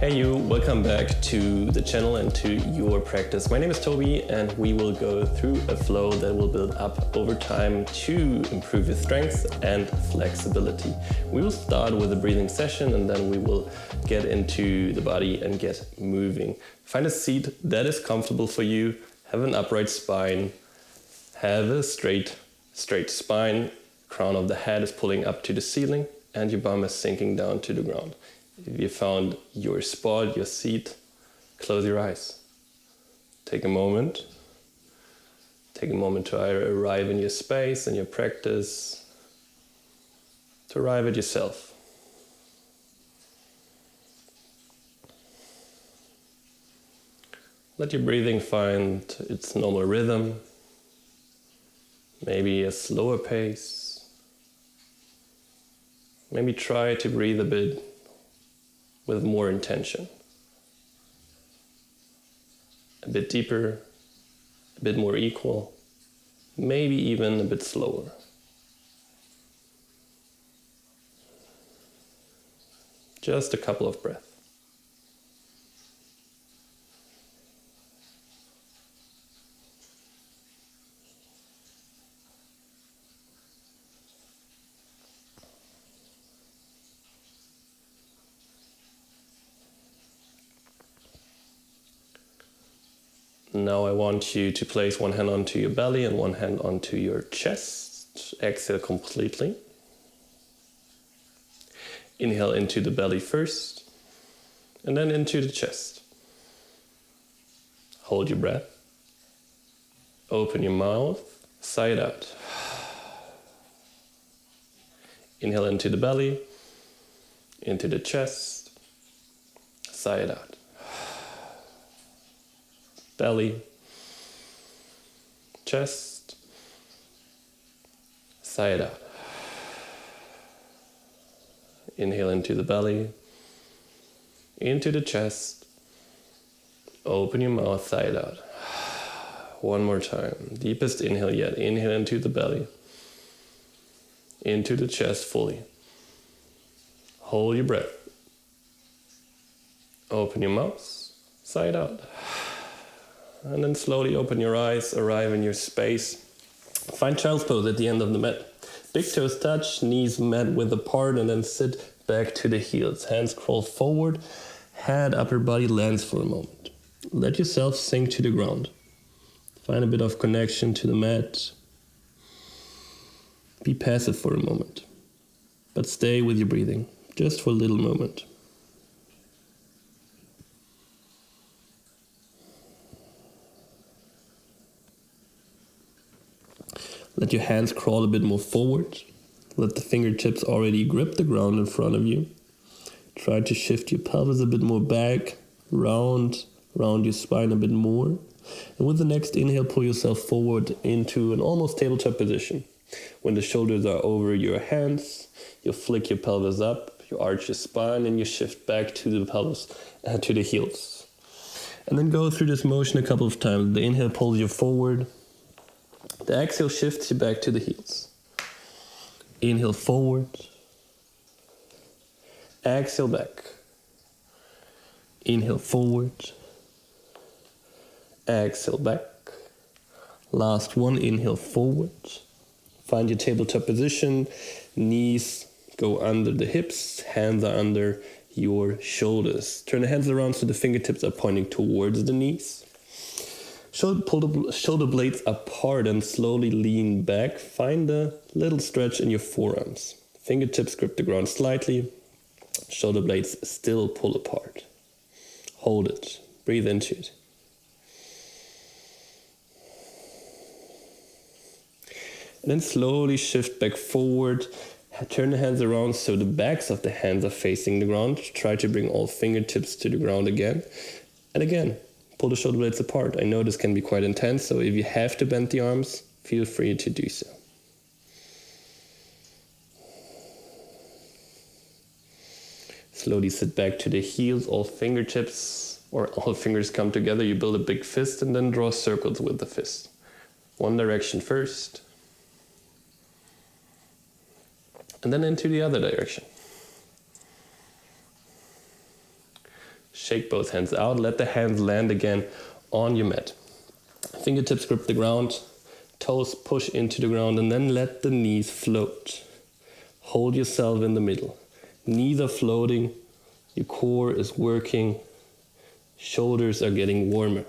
Hey you, welcome back to the channel and to your practice. My name is Tobi and we will go through a flow that will build up over time to improve your strength and flexibility. We will start with a breathing session and then we will get into the body and get moving. Find a seat that is comfortable for you, have an upright spine, have a straight spine, crown of the head is pulling up to the ceiling and your bum is sinking down to the ground. If you found your spot, your seat, close your eyes. Take a moment to arrive in your space and your practice, to arrive at yourself. Let your breathing find its normal rhythm, maybe a slower pace. Maybe try to breathe a bit with more intention. A bit deeper, a bit more equal, maybe even a bit slower. Just a couple of breaths. Now I want you to place one hand onto your belly and one hand onto your chest. Exhale completely. Inhale into the belly first, and then into the chest. Hold your breath. Open your mouth, sigh it out. Inhale into the belly, into the chest, sigh it out. Belly, chest, sigh it out. Inhale into the belly, into the chest, open your mouth, sigh it out. One more time, deepest inhale yet. Inhale into the belly, into the chest fully. Hold your breath. Open your mouth, sigh it out. And then slowly open your eyes, arrive in your space. Find child's pose at the end of the mat. Big toes touch, knees mat width apart, and then sit back to the heels. Hands crawl forward, head, upper body lands for a moment. Let yourself sink to the ground. Find a bit of connection to the mat. Be passive for a moment, but stay with your breathing, just for a little moment. Let your hands crawl a bit more forward. Let the fingertips already grip the ground in front of you. Try to shift your pelvis a bit more back, round your spine a bit more. And with the next inhale, pull yourself forward into an almost tabletop position. When the shoulders are over your hands, you'll flick your pelvis up, you arch your spine, and you shift back to the pelvis, to the heels. And then go through this motion a couple of times. The inhale pulls you forward. The exhale shifts you back to the heels. Inhale forward. Exhale back. Inhale forward. Exhale back. Last one, inhale forward. Find your tabletop position. Knees go under the hips. Hands are under your shoulders. Turn the hands around so the fingertips are pointing towards the knees. Pull the shoulder blades apart and slowly lean back. Find a little stretch in your forearms. Fingertips grip the ground slightly. Shoulder blades still pull apart. Hold it. Breathe into it. And then slowly shift back forward. Turn the hands around so the backs of the hands are facing the ground. Try to bring all fingertips to the ground again. And again. Pull the shoulder blades apart. I know this can be quite intense, so if you have to bend the arms, feel free to do so. Slowly sit back to the heels, all fingertips or all fingers come together. You build a big fist and then draw circles with the fist. One direction first, and then into the other direction. Shake both hands out. Let the hands land again on your mat. Fingertips grip the ground. Toes push into the ground and then let the knees float. Hold yourself in the middle. Knees are floating. Your core is working. Shoulders are getting warmer.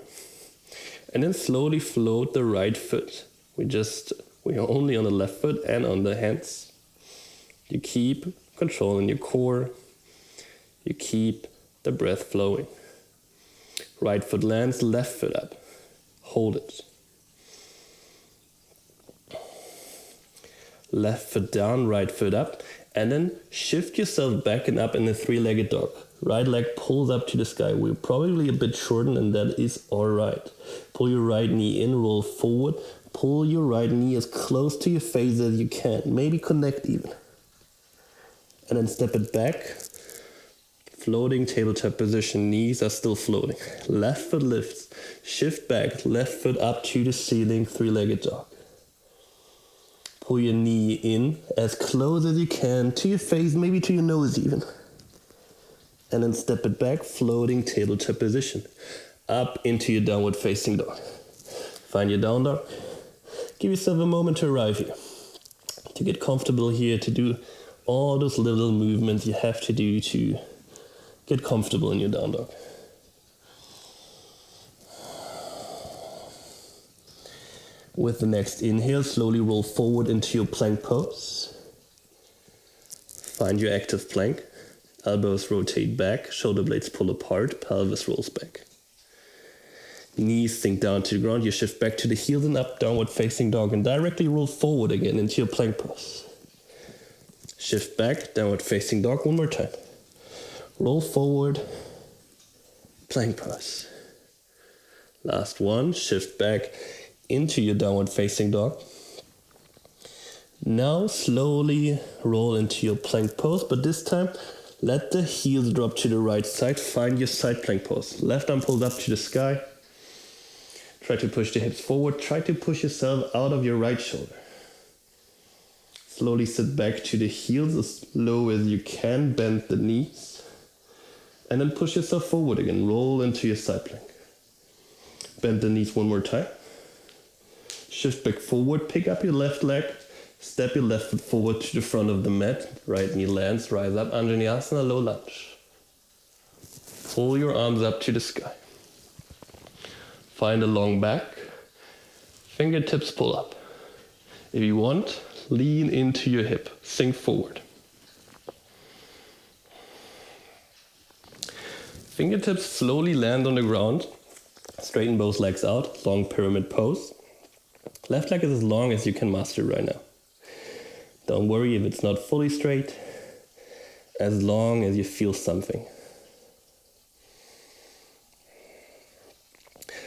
And then slowly float the right foot. We are only on the left foot and on the hands. You keep controlling your core. You keep the breath flowing. Right foot lands, left foot up. Hold it. Left foot down, right foot up. And then shift yourself back and up in the three-legged dog. Right leg pulls up to the sky. We're probably a bit shortened and that is alright. Pull your right knee in, roll forward. Pull your right knee as close to your face as you can. Maybe connect even. And then step it back. Floating tabletop position. Knees are still floating. Left foot lifts. Shift back. Left foot up to the ceiling. Three-legged dog. Pull your knee in as close as you can to your face, maybe to your nose even. And then step it back. Floating tabletop position. Up into your downward facing dog. Find your down dog. Give yourself a moment to arrive here. To get comfortable here. To do all those little movements you have to do to get comfortable in your down dog. With the next inhale, slowly roll forward into your plank pose. Find your active plank. Elbows rotate back, shoulder blades pull apart, pelvis rolls back. Knees sink down to the ground, you shift back to the heels and up, downward facing dog, and directly roll forward again into your plank pose. Shift back, downward facing dog, one more time. Roll forward, plank pose. Last one, shift back into your downward facing dog. Now slowly roll into your plank pose, but this time let the heels drop to the right side. Find your side plank pose. Left arm pulls up to the sky. Try to push the hips forward. Try to push yourself out of your right shoulder. Slowly sit back to the heels as low as you can. Bend the knees. And then push yourself forward again. Roll into your side plank. Bend the knees one more time. Shift back forward. Pick up your left leg. Step your left foot forward to the front of the mat. Right knee lands. Rise up. Vinyasa, low lunge. Pull your arms up to the sky. Find a long back. Fingertips pull up. If you want, lean into your hip. Sink forward. Fingertips slowly land on the ground. Straighten both legs out. Long pyramid pose. Left leg is as long as you can master right now. Don't worry if it's not fully straight, as long as you feel something.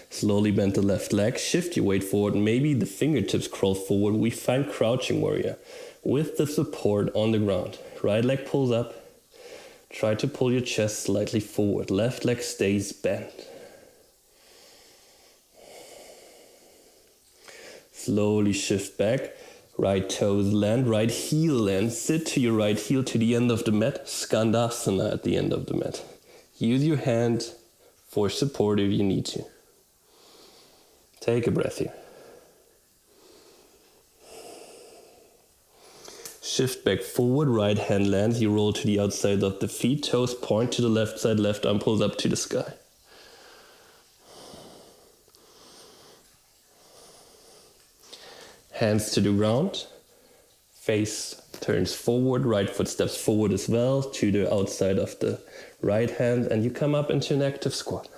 Slowly bend the left leg, shift your weight forward, maybe the fingertips crawl forward. We find crouching warrior with the support on the ground. Right leg pulls up, try to pull your chest slightly forward. Left leg stays bent. Slowly shift back. Right toes land, right heel lands. Sit to your right heel to the end of the mat. Skandasana at the end of the mat. Use your hand for support if you need to. Take a breath here. Shift back forward, right hand lands. You roll to the outside of the feet. Toes point to the left side, left arm pulls up to the sky. Hands to the ground, face turns forward, right foot steps forward as well to the outside of the right hand, and you come up into an active squat.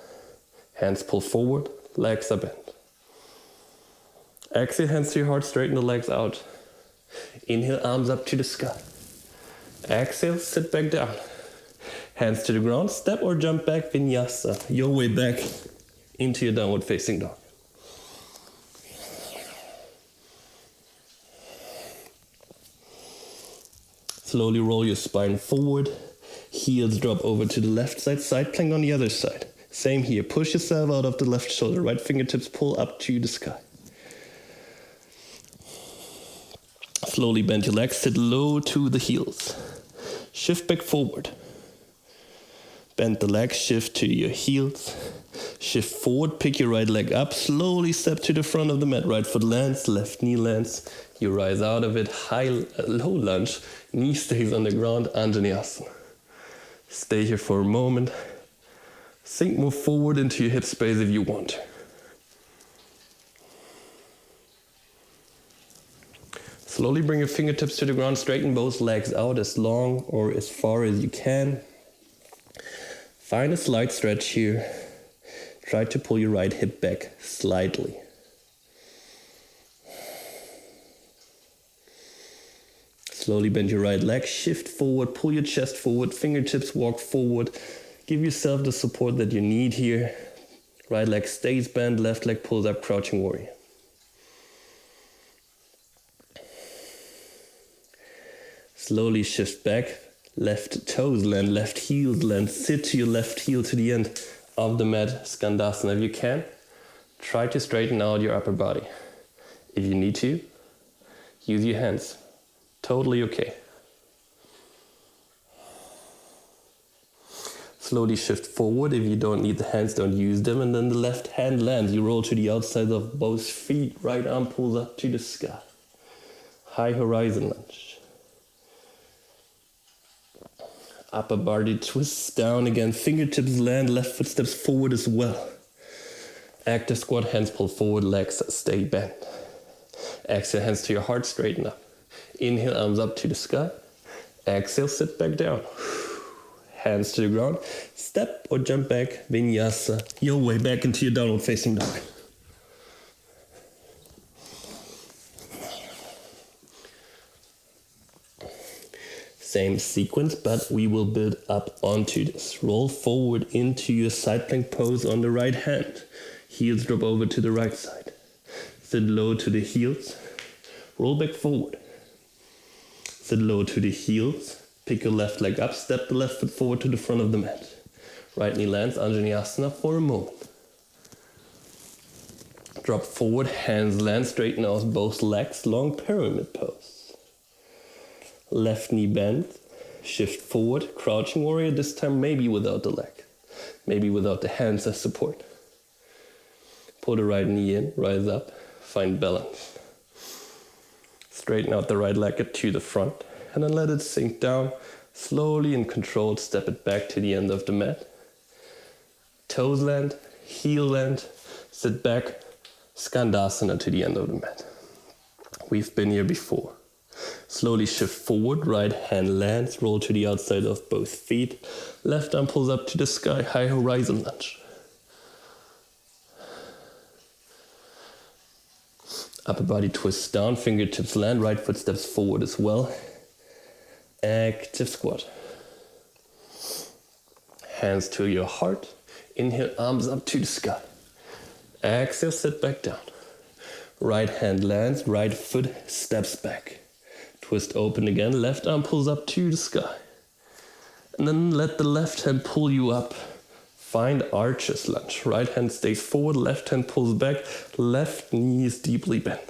Hands pull forward, legs are bent. Exhale, hands to your heart, straighten the legs out. Inhale, arms up to the sky. Exhale, sit back down. Hands to the ground, step or jump back, Vinyasa. Your way back into your downward facing dog. Slowly roll your spine forward. Heels drop over to the left side. Side plank on the other side. Same here. Push yourself out of the left shoulder. Right fingertips pull up to the sky. Slowly bend your legs. Sit low to the heels. Shift back forward. Bend the legs, shift to your heels. Shift forward, pick your right leg up, slowly step to the front of the mat. Right foot lands, left knee lands. You rise out of it, low lunge. Knee stays on the ground, Vinyasa. Stay here for a moment. Sink more forward into your hip space if you want to. Slowly bring your fingertips to the ground, straighten both legs out as long or as far as you can. Find a slight stretch here. Try to pull your right hip back slightly. Slowly bend your right leg, shift forward, pull your chest forward, fingertips walk forward. Give yourself the support that you need here. Right leg stays bent, left leg pulls up, crouching warrior. Slowly shift back, left toes land, left heels land. Sit to your left heel to the end of the mat, Skandasana. If you can, try to straighten out your upper body. If you need to, use your hands. Totally okay. Slowly shift forward. If you don't need the hands, don't use them. And then the left hand lands. You roll to the outside of both feet. Right arm pulls up to the sky. High horizon lunge. Upper body twists down again. Fingertips land. Left foot steps forward as well. Active squat. Hands pull forward. Legs stay bent. Exhale, hands to your heart. Straighten up. Inhale, arms up to the sky. Exhale, sit back down. Hands to the ground. Step or jump back. Vinyasa. Your way back into your downward facing dog. Same sequence, but we will build up onto this. Roll forward into your side plank pose on the right hand. Heels drop over to the right side. Sit low to the heels. Roll back forward. Sit low to the heels. Pick your left leg up. Step the left foot forward to the front of the mat. Right knee lands, Vinyasa for a moment. Drop forward, hands land, straighten out both legs, long pyramid pose. Left knee bent, shift forward, crouching warrior, this time maybe without the leg. Maybe without the hands as support. Pull the right knee in, rise up, find balance. Straighten out the right leg to the front and then let it sink down. Slowly and controlled, step it back to the end of the mat. Toes land, heel land, sit back, Skandasana to the end of the mat. We've been here before. Slowly shift forward, right hand lands, roll to the outside of both feet. Left arm pulls up to the sky, high horizon lunge. Upper body twists down, fingertips land, right foot steps forward as well. Active squat. Hands to your heart. Inhale, arms up to the sky. Exhale, sit back down. Right hand lands, right foot steps back. Twist open again, left arm pulls up to the sky. And then let the left hand pull you up. Find arches lunge. Right hand stays forward, left hand pulls back, left knee is deeply bent.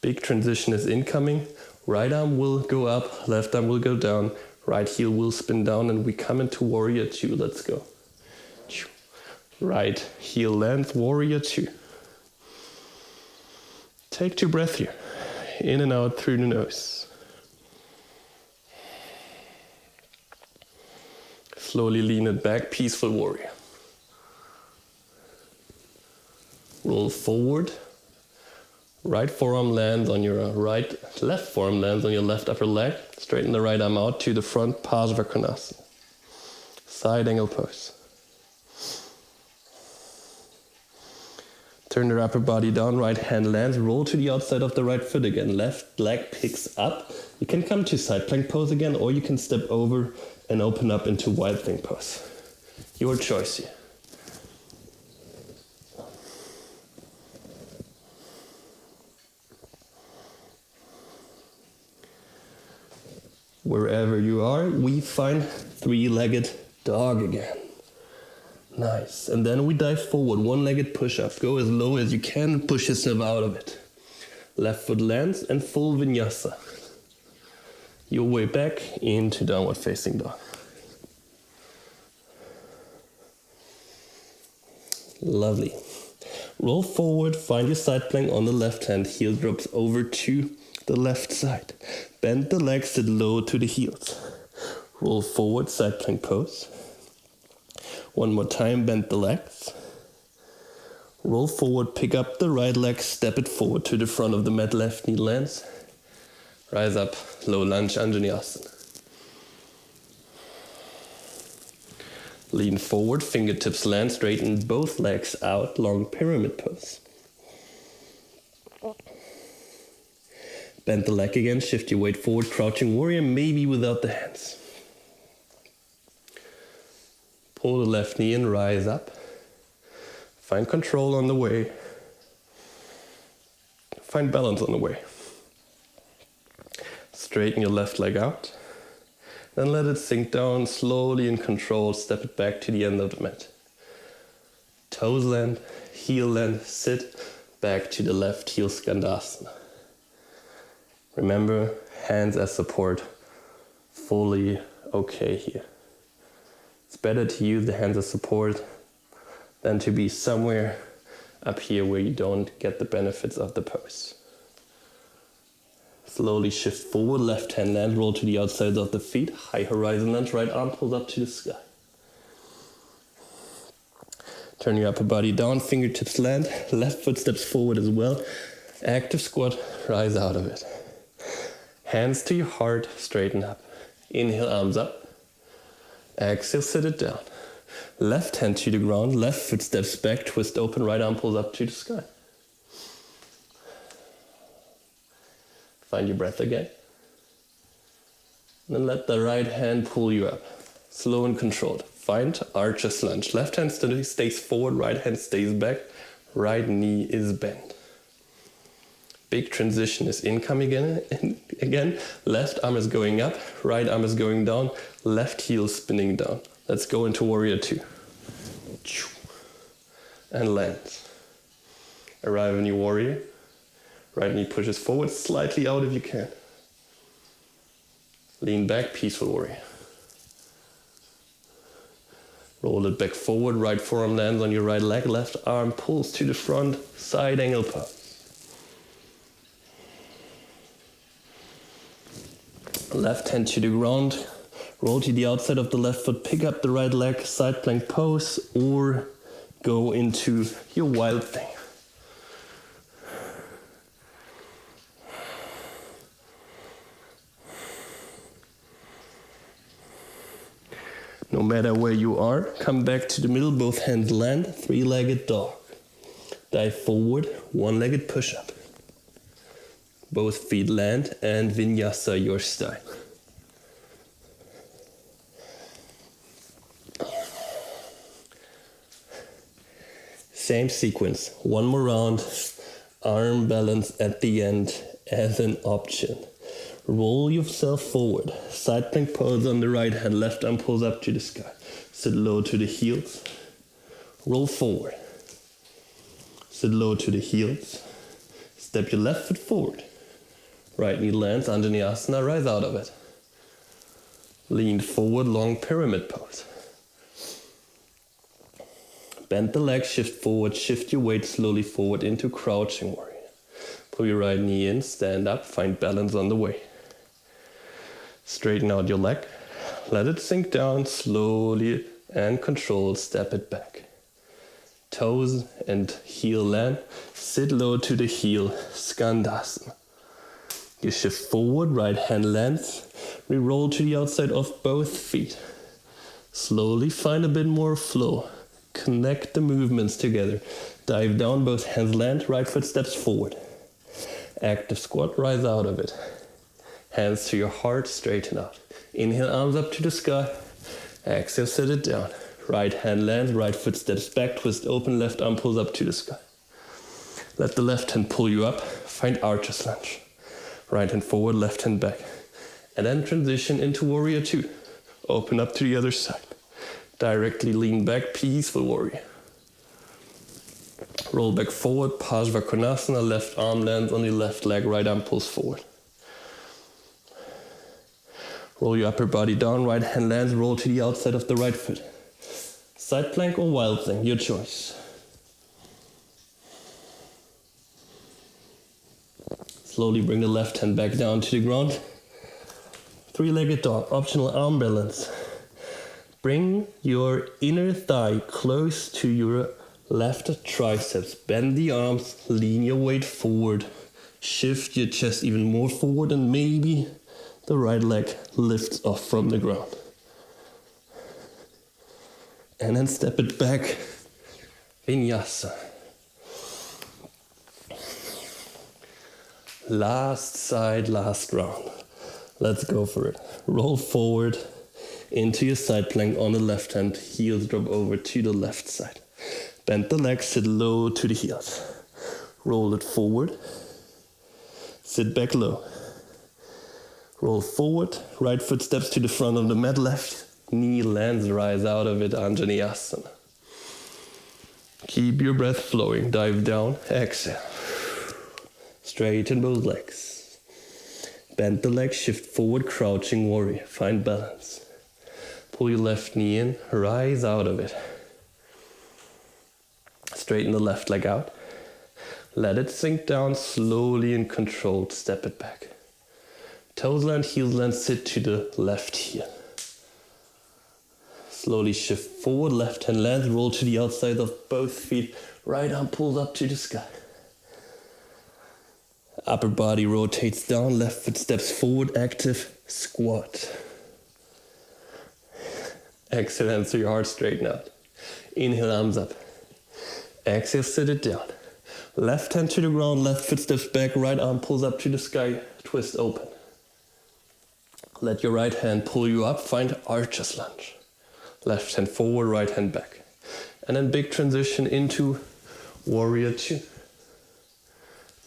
Big transition is incoming. Right arm will go up, left arm will go down, right heel will spin down, and we come into warrior two. Let's go. Right heel lands, warrior two. Take 2 breaths here. In and out through the nose. Slowly lean it back, peaceful warrior. Roll forward. Right forearm lands on your right, left forearm lands on your left upper leg. Straighten the right arm out to the front, Parsvakonasana. Side angle pose. Turn the upper body down, right hand lands, roll to the outside of the right foot again. Left leg picks up. You can come to side plank pose again, or you can step over and open up into wide plank pose. Your choice here. Wherever you are, we find 3-legged dog again. Nice. And then we dive forward, 1-legged push-up. Go as low as you can, push yourself out of it. Left foot lands and full vinyasa. your way back into downward facing dog. Lovely. Roll forward, find your side plank on the left hand, heel drops over to the left side. Bend the legs, sit low to the heels. Roll forward, side plank pose. One more time, bend the legs. Roll forward, pick up the right leg, step it forward to the front of the mat, left knee lands. Rise up, low lunge, Vinyasa. Lean forward, fingertips land, straighten both legs out, long pyramid pose. Bend the leg again, shift your weight forward, crouching warrior, maybe without the hands. Pull the left knee in, rise up. Find control on the way. Find balance on the way. Straighten your left leg out. Then let it sink down slowly in control, step it back to the end of the mat. Toes land, heel land, sit back to the left heel Skandasana. Remember, hands as support, fully okay here. It's better to use the hands as support than to be somewhere up here where you don't get the benefits of the pose. Slowly shift forward, left hand land, roll to the outside of the feet, high horizon lunge, right arm pulls up to the sky. Turn your upper body down, fingertips land, left foot steps forward as well. Active squat, rise out of it. Hands to your heart, straighten up. Inhale, arms up. Exhale, sit it down. Left hand to the ground, left foot steps back, twist open, right arm pulls up to the sky. Find your breath again. Then let the right hand pull you up. Slow and controlled. Find archer's lunge. Left hand stays forward, right hand stays back. Right knee is bent. Big transition is incoming again. Left arm is going up, right arm is going down, left heel spinning down. Let's go into warrior 2. And land. Arrive in your warrior. Right knee pushes forward, slightly out if you can. Lean back, peaceful warrior. Roll it back forward, right forearm lands on your right leg, left arm pulls to the front, side angle pose. Left hand to the ground, roll to the outside of the left foot, pick up the right leg, side plank pose, or go into your wild thing. No matter where you are, come back to the middle, both hands land, three-legged dog. Dive forward, one-legged push-up. Both feet land and Vinyasa your style. Same sequence, one more round, arm balance at the end as an option. Roll yourself forward, side plank pose on the right hand, left arm pulls up to the sky. Sit low to the heels, roll forward. Sit low to the heels, step your left foot forward. Right knee lands, Vinyasa, rise out of it. Lean forward, long pyramid pose. Bend the legs, shift forward, shift your weight slowly forward into crouching warrior. Pull your right knee in, stand up, find balance on the way. Straighten out your leg, let it sink down slowly and controlled, step it back. Toes and heel land, sit low to the heel, Skandasana. You shift forward, right hand lands, re-roll to the outside of both feet. Slowly find a bit more flow. Connect the movements together. Dive down, both hands land, right foot steps forward. Active squat, rise out of it. Hands to your heart, straighten out. Inhale, arms up to the sky. Exhale, sit it down. Right hand lands, right foot steps back, twist open, left arm pulls up to the sky. Let the left hand pull you up, find archer's lunge. Right hand forward, left hand back. And then transition into warrior 2. Open up to the other side. Directly lean back, peaceful warrior. Roll back forward, Parsvakonasana, left arm lands on the left leg, right arm pulls forward. Roll your upper body down, right hand lands, roll to the outside of the right foot. Side plank or wild thing, your choice. Slowly bring the left hand back down to the ground. Three-legged dog, optional arm balance. Bring your inner thigh close to your left triceps. Bend the arms, lean your weight forward. Shift your chest even more forward and maybe the right leg lifts off from the ground. And then step it back, Vinyasa. Last side, last round. Let's go for it. Roll forward into your side plank on the left hand. Heels drop over to the left side. Bend the legs, sit low to the heels. Roll it forward. Sit back low. Roll forward. Right foot steps to the front of the mat. Left knee lands, rise out of it, Anjaneyasana. Keep your breath flowing. Dive down. Exhale. Straighten both legs. Bend the legs, shift forward, crouching warrior. Find balance. Pull your left knee in, rise out of it. Straighten the left leg out. Let it sink down slowly and controlled. Step it back. Toes land, heels land, sit to the left heel. Slowly shift forward, left hand lands, roll to the outside of both feet. Right arm pulls up to the sky. Upper body rotates down, left foot steps forward, active squat. Exhale, hands to your heart, straighten out. Inhale, arms up. Exhale, sit it down. Left hand to the ground, left foot steps back, right arm pulls up to the sky, twist open. Let your right hand pull you up, find archer's lunge. Left hand forward, right hand back. And then big transition into warrior two.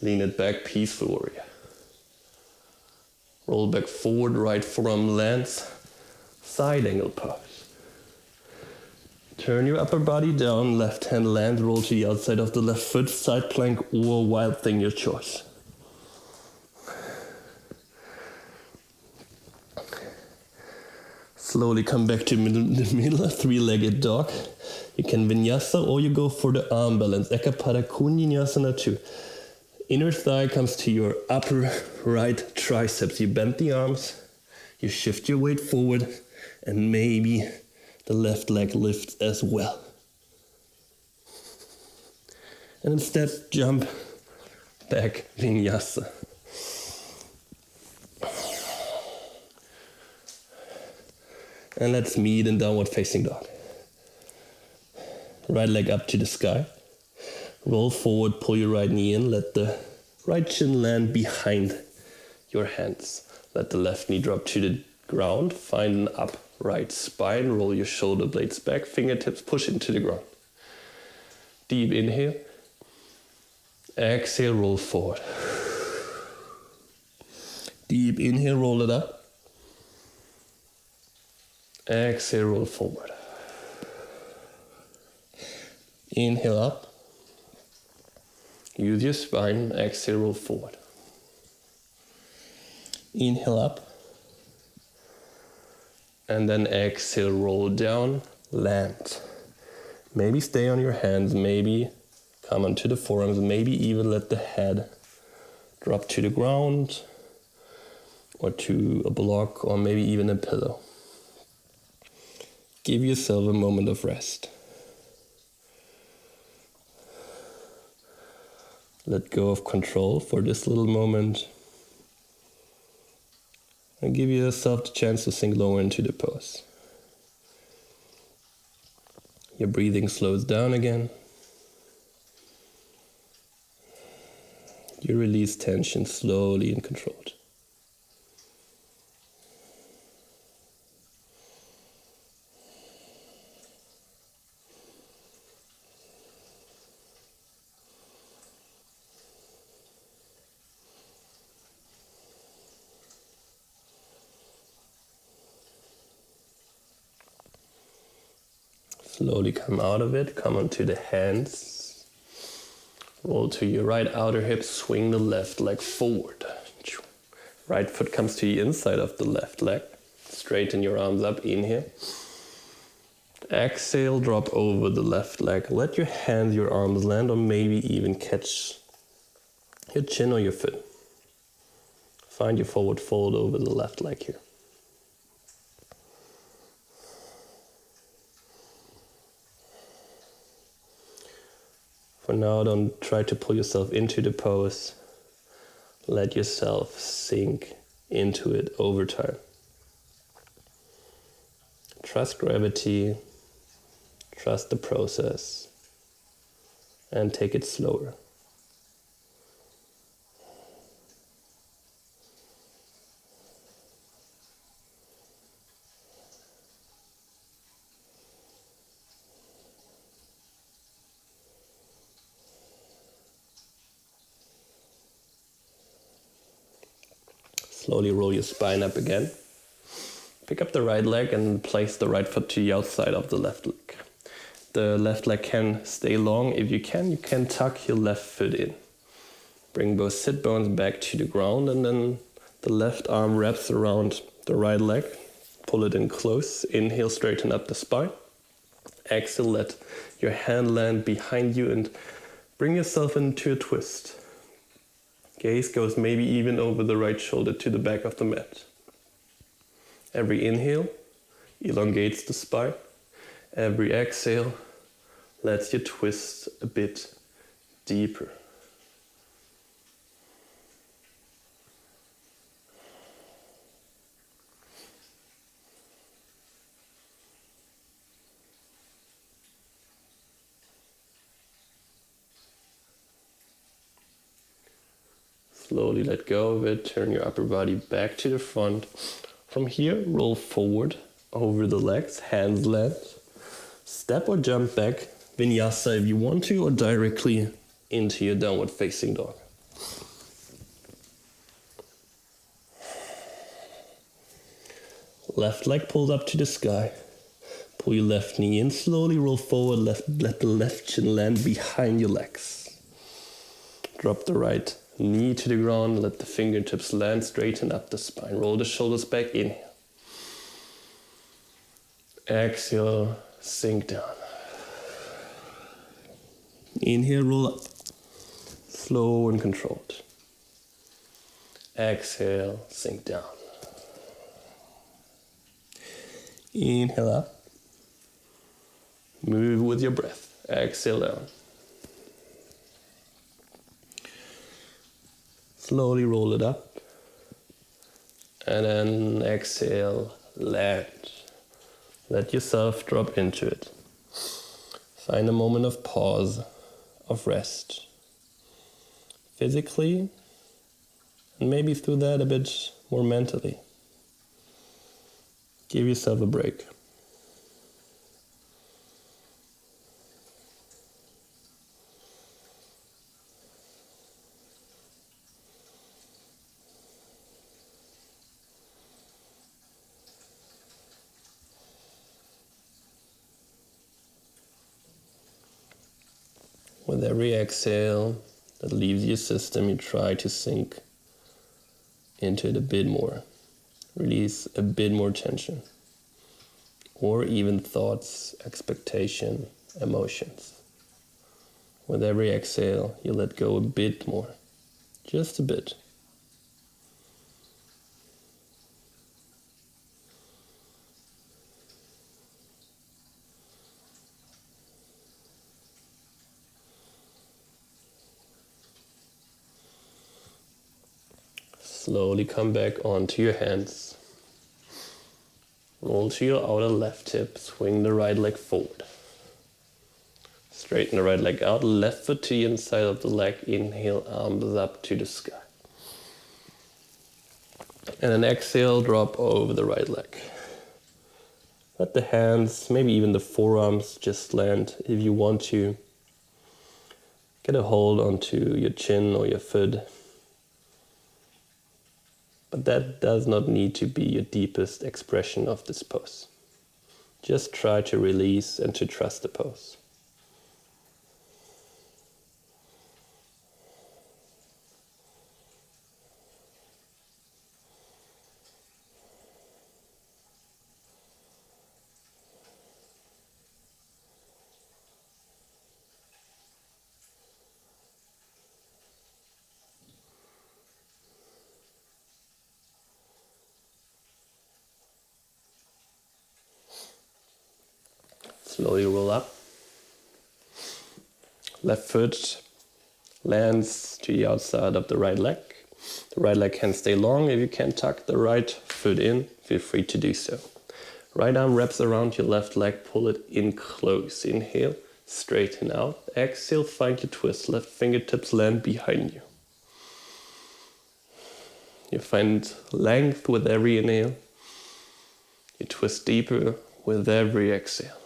Lean it back, peaceful warrior. Roll back forward, right forearm lands, side angle pose. Turn your upper body down, left hand lands, roll to the outside of the left foot, side plank or wild thing, your choice. Slowly come back to the middle, three-legged dog. You can vinyasa or you go for the arm balance, Eka Pada Kunyinyasana 2. Inner thigh comes to your upper right triceps. You bend the arms, you shift your weight forward, and maybe the left leg lifts as well. And then step, jump, back, vinyasa. And let's meet in downward facing dog. Right leg up to the sky. Roll forward, pull your right knee in, let the right shin land behind your hands. Let the left knee drop to the ground, find an upright spine, roll your shoulder blades back, fingertips push into the ground. Deep inhale, exhale, roll forward. Deep inhale, roll it up. Exhale, roll forward. Inhale up. Use your spine, exhale, roll forward. Inhale up. And then exhale, roll down, land. Maybe stay on your hands, maybe come onto the forearms, maybe even let the head drop to the ground or to a block or maybe even a pillow. Give yourself a moment of rest. Let go of control for this little moment. And give yourself the chance to sink lower into the pose. Your breathing slows down again. You release tension slowly and controlled. Slowly come out of it, come onto the hands. Roll to your right outer hip, swing the left leg forward. Right foot comes to the inside of the left leg. Straighten your arms up, inhale. Exhale, drop over the left leg. Let your hands, your arms land, or maybe even catch your chin or your foot. Find your forward fold over the left leg here. For now, don't try to pull yourself into the pose. Let yourself sink into it over time. Trust gravity, trust the process, and take it slower. Slowly roll your spine up again. Pick up the right leg and place the right foot to the outside of the left leg. The left leg can stay long. If you can tuck your left foot in. Bring both sit bones back to the ground, and then the left arm wraps around the right leg. Pull it in close. Inhale, straighten up the spine. Exhale, let your hand land behind you and bring yourself into a twist. Gaze goes maybe even over the right shoulder to the back of the mat. Every inhale elongates the spine. Every exhale lets you twist a bit deeper. Slowly let go of it, turn your upper body back to the front. From here, roll forward over the legs, hands land. Step or jump back, Vinyasa if you want to, or directly into your downward facing dog. Left leg pulled up to the sky. Pull your left knee in, slowly roll forward, let the left chin land behind your legs. Drop the right knee to the ground, let the fingertips land, straighten up the spine. Roll the shoulders back, inhale. Exhale, sink down. Inhale, roll up. Slow and controlled. Exhale, sink down. Inhale up. Move with your breath. Exhale down. Slowly roll it up. And then exhale, land. Let yourself drop into it. Find a moment of pause, of rest. Physically, and maybe through that a bit more mentally. Give yourself a break. With every exhale that leaves your system, you try to sink into it a bit more. Release a bit more tension. Or even thoughts, expectation, emotions. With every exhale, you let go a bit more. Just a bit. Slowly come back onto your hands. Roll to your outer left hip, swing the right leg forward. Straighten the right leg out, left foot to the inside of the leg, inhale, arms up to the sky. And then exhale, drop over the right leg. Let the hands, maybe even the forearms, just land if you want to. Get a hold onto your chin or your foot. But that does not need to be your deepest expression of this pose. Just try to release and to trust the pose. Slowly roll up. Left foot lands to the outside of the right leg. The right leg can stay long. If you can tuck the right foot in, feel free to do so. Right arm wraps around your left leg, pull it in close. Inhale, straighten out. Exhale, find your twist. Left fingertips land behind you. You find length with every inhale. You twist deeper with every exhale.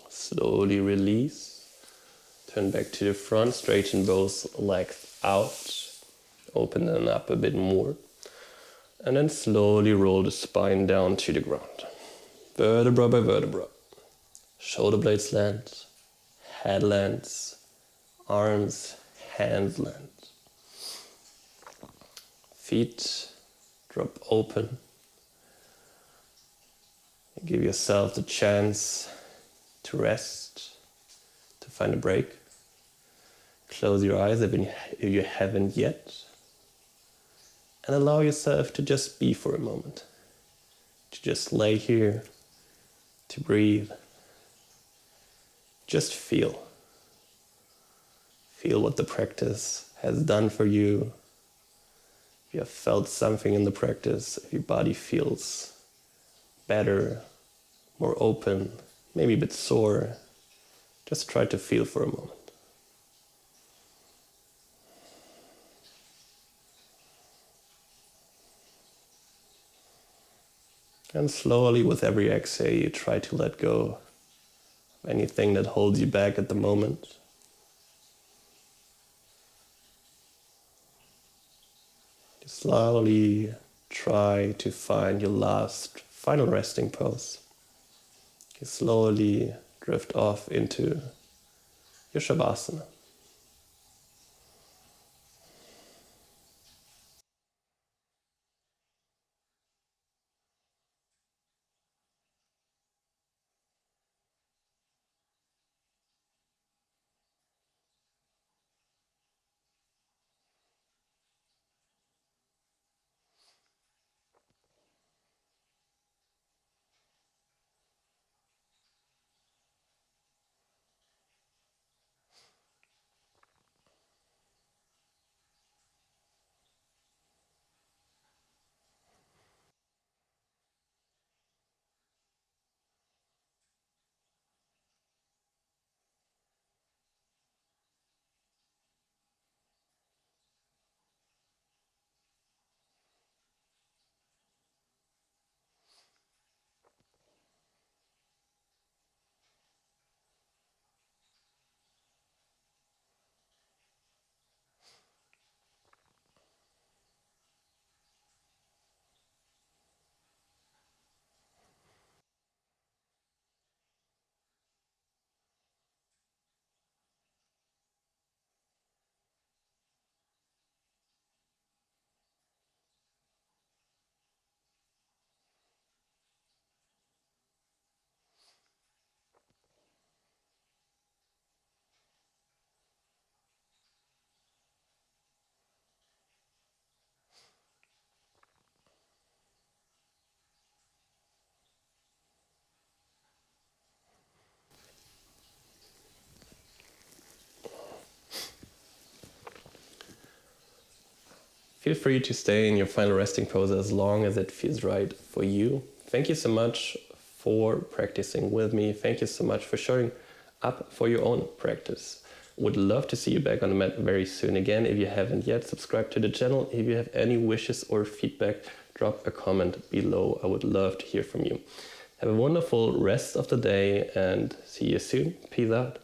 Slowly release. Turn back to the front, straighten both legs out. Open them up a bit more. And then slowly roll the spine down to the ground. Vertebra by vertebra. Shoulder blades land. Head lands. Arms, hands land. Feet drop open. Give yourself the chance to rest, to find a break. Close your eyes if you haven't yet. And allow yourself to just be for a moment. To just lay here, to breathe. Just feel. Feel what the practice has done for you. If you have felt something in the practice, if your body feels better, more open, maybe a bit sore, just try to feel for a moment. And slowly, with every exhale, you try to let go of anything that holds you back at the moment. You slowly try to find your last, final resting pose. You slowly drift off into your Savasana. Feel free to stay in your final resting pose as long as it feels right for you. Thank you so much for practicing with me. Thank you so much for showing up for your own practice. Would love to see you back on the mat very soon again. If you haven't yet, subscribe to the channel. If you have any wishes or feedback, drop a comment below. I would love to hear from you. Have a wonderful rest of the day and see you soon. Peace out.